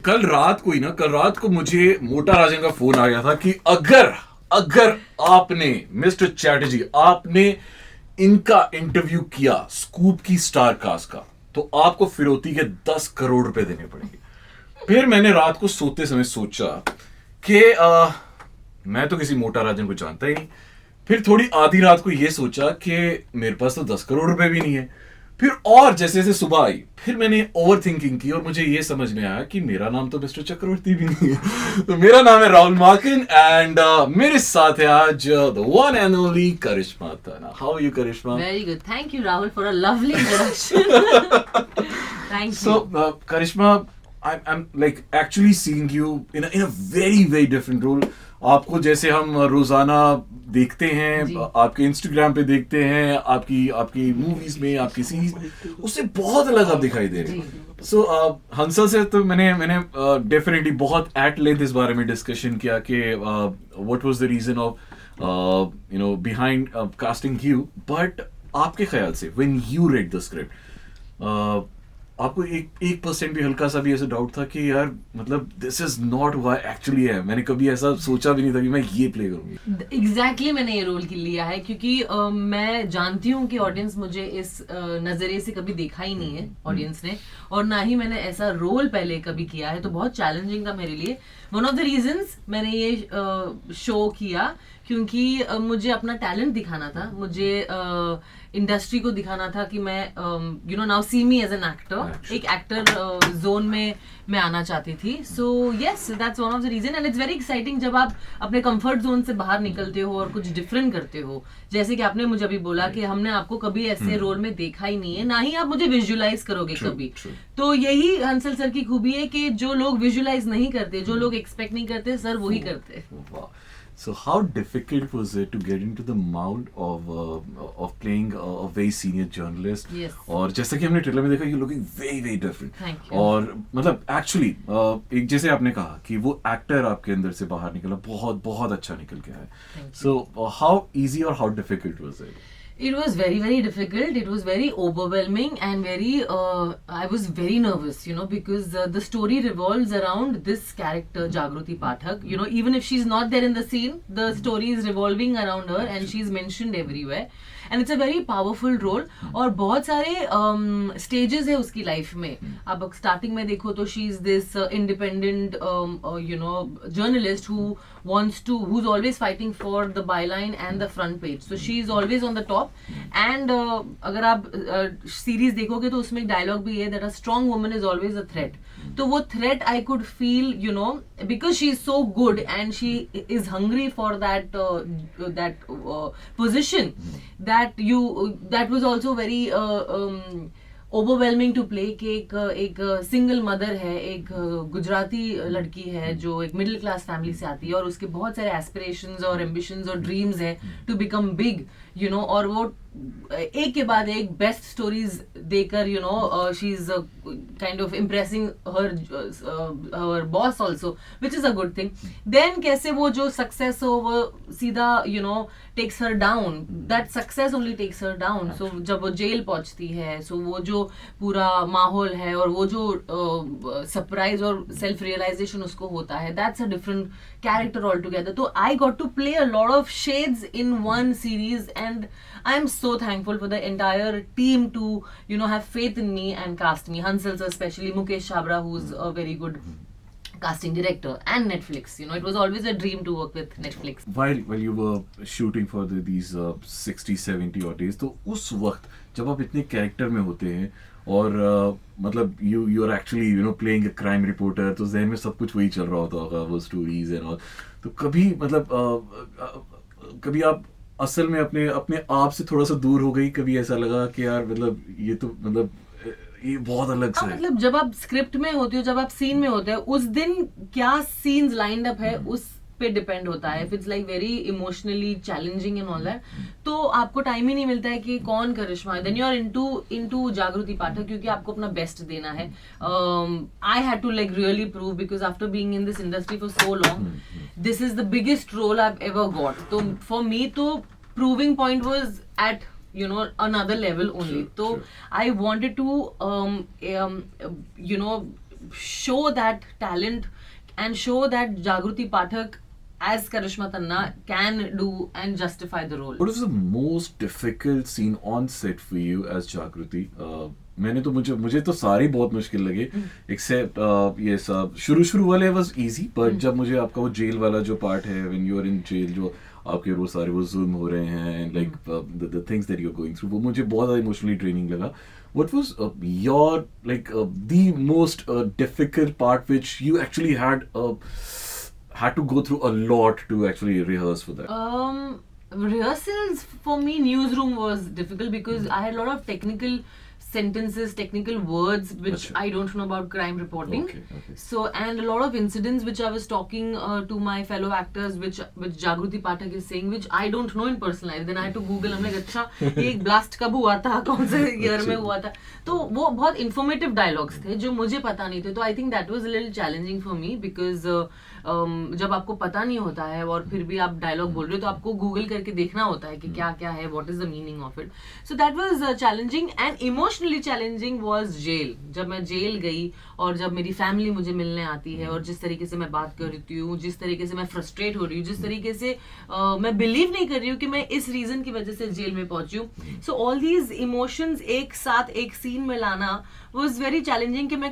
कल रात को मुझे मोटा राजन का फोन आ गया था कि अगर अगर आपने मिस्टर चैटर्जी आपने इनका इंटरव्यू किया स्कूप की स्टार कास्ट का तो आपको फिरौती के 10 करोड़ रुपए देने पड़ेंगे। फिर मैंने रात को सोते समय सोचा कि मैं तो किसी मोटा राजन को जानता ही नहीं। फिर थोड़ी आधी रात को यह सोचा कि मेरे पास तो 10 करोड़ रुपए भी नहीं है। फिर और जैसे जैसे सुबह आई फिर मैंने ओवर थिंकिंग की और मुझे ये समझ में आया कि मेरा नाम तो मिस्टर चक्रवर्ती भी नहीं है। तो मेरा नाम है राहुल मार्किन एंड मेरे साथ है आज the one and only Karishma Tanna. How are you Karishma? Very good. Thank you, Rahul, for a lovely introduction. Thank you. So Karishma, I'm like actually seeing you in a very very different role. आपको जैसे हम रोजाना देखते हैं, आपके इंस्टाग्राम पे देखते हैं, आपकी मूवीज में, आपकी सीरीज, उससे बहुत अलग आप दिखाई दे रहे हैं। सो हंसल से तो मैंने डेफिनेटली बहुत एट लेंथ इस बारे में डिस्कशन किया कि what was the reason of behind casting you. But आपके ख्याल से when you read the script आपको 1% भी हल्का सा भी ऐसा डाउट था कि यार मतलब this is not why actually है? मैंने कभी ऐसा सोचा भी नहीं था कि मैं ये प्ले करूंगी। Exactly, मैंने ये रोल लिया है क्योंकि मैं जानती हूँ कि ऑडियंस मुझे इस नजरिए से कभी देखा ही नहीं है ऑडियंस ने, और ना ही मैंने ऐसा रोल पहले कभी किया है, तो बहुत चैलेंजिंग था मेरे लिए। वन ऑफ द रीजंस मैंने ये शो किया क्योंकि मुझे अपना टैलेंट दिखाना था, मुझे इंडस्ट्री को दिखाना था कि मैं now see me as an actor, एक एक्टर जोन में मैं आना चाहती थी। So yes, that's one of the reason and it's very exciting जब आप अपने कंफर्ट जोन से बाहर निकलते हो और कुछ डिफरेंट करते हो। जैसे कि आपने मुझे अभी बोला कि हमने आपको कभी ऐसे रोल में देखा ही नहीं है, ना ही आप मुझे विजुअलाइज करोगे कभी। तो यही हंसल सर की खूबी है कि जो लोग विजुअलाइज नहीं करते, जो लोग एक्सपेक्ट नहीं करते, सर वही करते। So how difficult was it to get into the mold of playing a very senior journalist? Yes. और जैसा कि हमने ट्रेलर में देखा, you're looking very very different. Thank you. और मतलब actually एक जैसे आपने कहा कि वो एक्टर आपके अंदर से बाहर निकला, बहुत बहुत अच्छा निकल के आया। So how easy or how difficult was it? It was very, very difficult. It was very overwhelming and very, I was very nervous, because the story revolves around this character, Jagruti Pathak. Even if she's not there in the scene, the story is revolving around her and she's mentioned everywhere. And it's a very powerful role. और बहुत सारे stages है उसकी life में। अब starting में देखो तो she's this independent, journalist who's always fighting for the byline and the front page. So she's always on the top. And अगर आप series देखोगे तो उसमें एक dialogue भी है that a strong woman is always a threat. तो वो threat I could feel, because she's so good and she is hungry for that position. That was also very overwhelming to play कि एक single mother है, एक गुजराती लड़की है जो एक मिडिल क्लास फैमिली से आती है और उसके बहुत सारे एस्पिरेशंस और एम्बिशंस और ड्रीम्स है टू बिकम बिग, और वो एक के बाद एक बेस्ट स्टोरीज देकर she is kind of impressing her boss also, which is a good thing. Then कैसे वो जो सक्सेस हो वो सीधा takes her down, that success only takes her down. So जब वो जेल पहुंचती है, सो वो जो पूरा माहौल है और वो जो सरप्राइज और सेल्फ रियलाइजेशन उसको होता है, that's a different character all together. तो I got to play a lot of shades in one series and I am so thankful for the entire team to have faith in me and cast me. Hansal sir, especially Mukesh Chabra, who's a very good casting director, and Netflix. It was always a dream to work with Netflix. While you were shooting for these 60-70 odd days, तो उस वक्त जब आप इतने character में होते हैं और मतलब you are actually playing a crime reporter, तो ज़हन में सब कुछ वही चल रहा होता होगा, वो स्टोरीज एंड ऑल। तो कभी मतलब कभी आप असल में अपने आप से थोड़ा सा दूर हो गई? कभी ऐसा लगा कि यार मतलब ये तो मतलब ये बहुत अलग सा है? मतलब जब आप स्क्रिप्ट में होते हो, जब आप सीन में होते हो, उस दिन क्या सीन्स लाइंड अप है उस पे डिपेंड होता है। If it's like very emotionally challenging and all that, तो आपको टाइम ही नहीं मिलता है कि कौन करिश्मा है। देन यू आर इनटू जागृति पाठक, क्योंकि आपको अपना बेस्ट देना है। I had to like really prove, because after being in this industry for so long, this is the biggest role I have ever got. तो फॉर मी तो proving point was at another level only. So I wanted to show that talent and show that Jagruti Pathak as Karishma Tanna can do and justify the role. What was the most difficult scene on set for you as Jagruti? मैंने तो मुझे तो सारी बहुत मुश्किल लगे accept ये सब शुरू वाले वाज इजी बट जब मुझे आपका वो जेल वाला जो पार्ट है when you are in jail जो आपके वो सारे वो जुल्म हो रहे हैं and like the things that you are going through वो मुझे बहुत ज़्यादा इमोशनली ड्रेनिंग लगा. What was your like the most difficult part which you actually had to go through a lot to actually rehearse for that? Rehearsals for me, newsroom was difficult because I had a lot of technical sentences, technical words which Achha. I don't know about crime reporting. Okay. So, and a lot of incidents which I was talking to my fellow actors, which Jagruti Pathak is saying, which I don't know in personal life. Then I had to Google. I'm like, अच्छा ये एक blast कब हुआ था, कौन से year में हुआ था. तो वो बहुत informative dialogues थे जो मुझे पता नहीं थे. तो I think that was a little challenging for me because जब आपको पता नहीं होता है और फिर भी आप डायलॉग बोल रहे हो तो आपको गूगल करके देखना होता है कि क्या क्या है, what is the meaning of it. So that was challenging and emotionally challenging was jail. जब मैं जेल गई और जब मेरी फैमिली मुझे मिलने आती है और जिस तरीके से मैं बात कर रही हूँ, जिस तरीके से मैं फ्रस्ट्रेट हो रही हूँ, जिस तरीके से मैं बिलीव नहीं कर रही हूँ कि मैं इस रीजन की वजह से जेल में पहुंची हूँ. सो ऑल दीज इमोशंस एक साथ एक सीन में लाना was very challenging कि मैं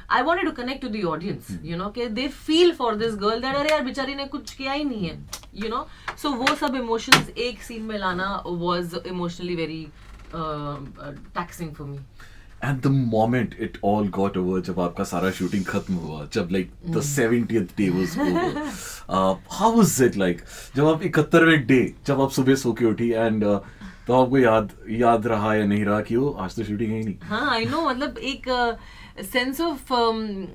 I wanted to connect to the audience, you know, कि they feel for this girl that अरे यार बेचारी ने कुछ किया ही नहीं है, you know. So वो सब emotions एक scene में लाना was emotionally very taxing for me. And the moment it all got over, जब आपका सारा shooting खत्म हुआ, जब like the 70th day was over, how was it like? जब आप 71वें day, जब आप सुबह सो के उठी and तो आपको याद रहा या नहीं रहा कि वो आज तो शूटिंग है ही नहीं. हाँ, आई नो, मतलब एक सेंस ऑफ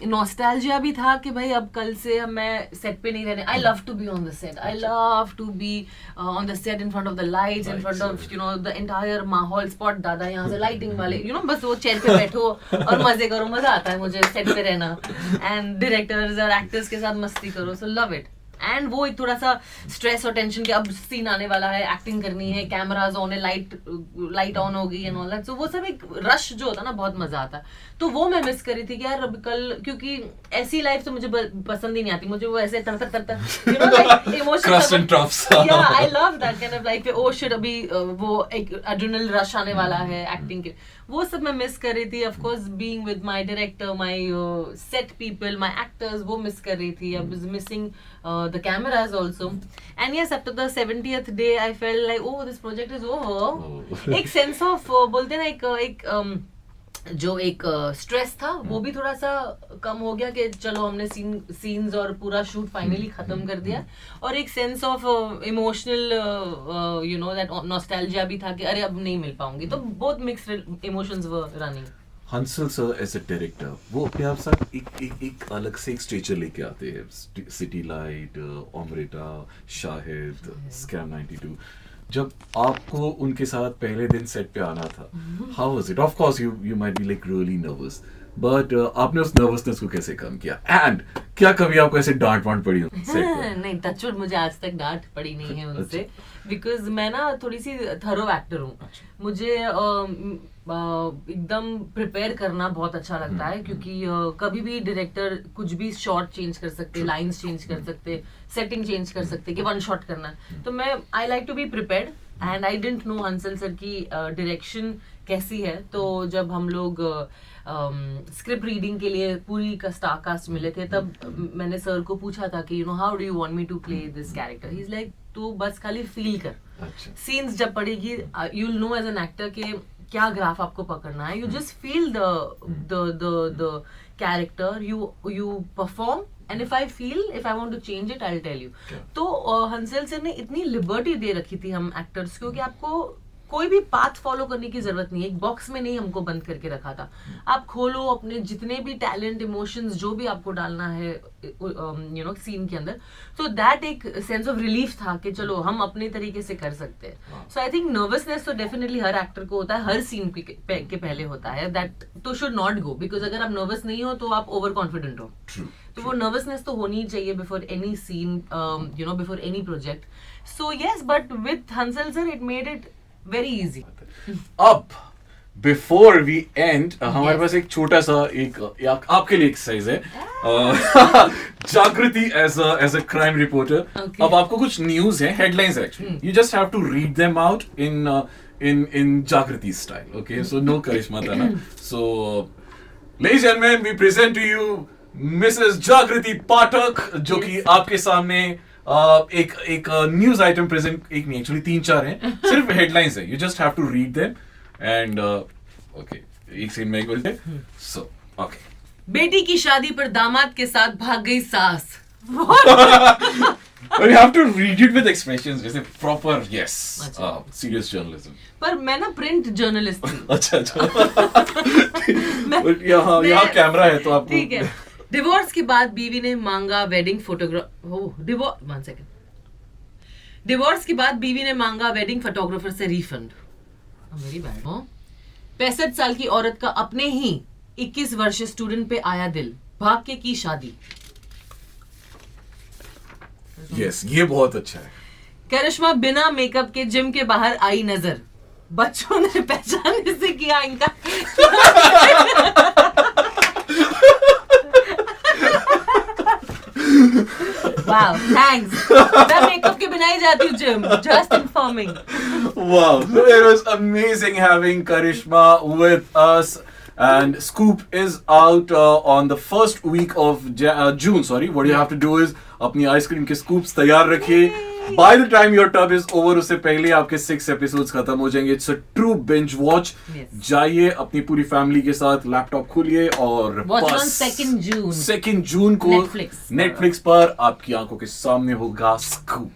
नॉस्टैल्जिया भी था कि भाई अब कल से अब मैं सेट पे नहीं रहने. I love to be on the set, I love to be on the set in front of the lights, in front of you know the entire माहौल. स्पॉट दादा यहाँ से लाइटिंग वाले, यू नो, बस वो चेयर पे बैठो और मजे करो. मजा आता है मुझे सेट पे रहना एंड डायरेक्टर्स और एक्टर्स के साथ मस्ती करो. So love it. एंड वो एक थोड़ा सा स्ट्रेस और टेंशन के अब सीन आने वाला है, एक्टिंग करनी है, कैमराज ऑन है, लाइट ऑन होगी एंड ऑल दैट. सो वो सब एक रश जो होता है ना, बहुत मजा आता है. तो वो मैं मिस कर रही थी कि यार अब कल, क्योंकि ऐसी लाइफ तो मुझे पसंद ही नहीं आती. मुझे वो ऐसे तर you know like emotions, Crust and troughs. या I love that kind of life. Oh shit, अभी वो एक एड्रेनल रश आने वाला है एक्टिंग के. वो सब मैं मिस कर रही थी. Of course being with my director, my set people, my actors, वो मिस कर रही थी. I was missing the cameras also. And yes, after the 70th day I felt like, oh, this project is over. एक sense of बोलते ना एक जो एक स्ट्रेस था वो भी थोड़ा सा कम हो गया कि चलो हमने सीन्स और पूरा शूट फाइनली खत्म कर दिया. और एक sense of emotional you know that nostalgia भी था कि अरे अब नहीं मिल पाऊंगी. तो बहुत mixed emotions were running. Hansal sir as a director वो अपने आप साथ एक अलग से एक स्टेचर लेके आते हैं. City light, Amrita, Shahid, scam 92. जब आपको उनके साथ पहले दिन सेट पे आना था, how was it? Of course you might be like really nervous, but आपने उस नर्वसनेस को कैसे कम किया? एंड क्या कभी आपको ऐसे डांट पड़ी सेट पर? नहीं, टचवुड मुझे आज तक डांट पड़ी नहीं है उनसे, बिकॉज मैं ना थोड़ी सी थरो एक्टर हूँ. मुझे एकदम प्रिपेयर करना बहुत अच्छा लगता है, क्योंकि कभी भी डायरेक्टर कुछ भी शॉट चेंज कर सकते, लाइंस चेंज कर सकते, सेटिंग चेंज कर सकते कि वन शॉट करना है. तो मैं I like to be prepared and I didn't know Hansal sir की डायरेक्शन कैसी है. तो जब हम लोग स्क्रिप्ट रीडिंग के लिए पूरी का स्टार कास्ट मिले थे, तब मैंने सर को पूछा था कि you know how do you want me to play this character. He is like, तू बस खाली फील कर. सीन्स जब पड़ेगी you will know as an actor के क्या ग्राफ आपको पकड़ना है. You just feel the character, you perform, and if I want to change it I will tell you. तो हंसल सर ने इतनी लिबर्टी दे रखी थी हम एक्टर्स को कि आपको कोई भी पाथ फॉलो करने की जरूरत नहीं है. एक बॉक्स में नहीं हमको बंद करके रखा था. आप खोलो अपने जितने भी टैलेंट, इमोशंस जो भी आपको डालना है यू नो सीन के अंदर. तो दैट एक सेंस ऑफ रिलीफ था कि चलो हम अपने तरीके से कर सकते हैं. सो आई थिंक नर्वसनेस तो डेफिनेटली हर एक्टर को होता है, हर सीन के पहले होता है. दैट तो शुड नॉट गो, बिकॉज अगर आप नर्वस नहीं हो तो आप ओवर कॉन्फिडेंट हो. तो वो नर्वसनेस तो होनी ही चाहिए before any scene, you know, before any project. So yes, but with Hansal sir it made it very easy. अब बिफोर वी एंड हमारे Yes. पास एक छोटा सा आपके लिए एक्सरसाइज है Jagriti as a crime reporter. Okay. अब आपको कुछ न्यूज है, headlines actually, you just have to read them out in Jagriti style. Okay, so no Karishma Tanna. So ladies and gentlemen, we present to you Mrs. जागृति पाठक, जो कि आपके सामने एक न्यूज आइटम प्रेजेंट, एक नहीं एक्चुअली 3-4 हैं, सिर्फ हेडलाइंस है, you just have to read them and okay, एक सेकंड में बोलते. सो ओके, बेटी की शादी पर दामाद के साथ भाग गई सास. but you have to read it with expressions, जैसे proper, yes, अच्छा. serious journalism. पर मैं ना प्रिंट जर्नलिस्ट थी. अच्छा. यहाँ कैमरा है तो आपको. ठीक है. डिवोर्स के बाद बीवी ने मांगा वेडिंग फोटोग्राफर डिवोर्स के बाद बीवी ने मांगा वेडिंग फोटोग्राफर से रिफंड. Very bad. 65 साल की औरत का अपने ही 21 वर्षीय स्टूडेंट पे आया दिल, भाग के की शादी. Yes, ये बहुत अच्छा है. करिश्मा बिना मेकअप के जिम के बाहर आई नजर, बच्चों ने पहचानने से किया इनका. Wow, thanks. मैं मेकअप के बिना ही जाती हूँ gym. Just informing. Wow, so it was amazing having Karishma with us. And Scoop is out on the first week of June. Sorry, what you have to do is अपनी ice cream के scoops तैयार रखिए. By the time your tub is over, उससे पहले आपके 6 episodes खत्म हो जाएंगे. It's a true binge watch. Yes. जाइए अपनी पूरी फैमिली के साथ, लैपटॉप खोलिए और Watch बस on 2nd June. 2nd जून को Netflix. Netflix पर आपकी आंखों के सामने होगा Scoop.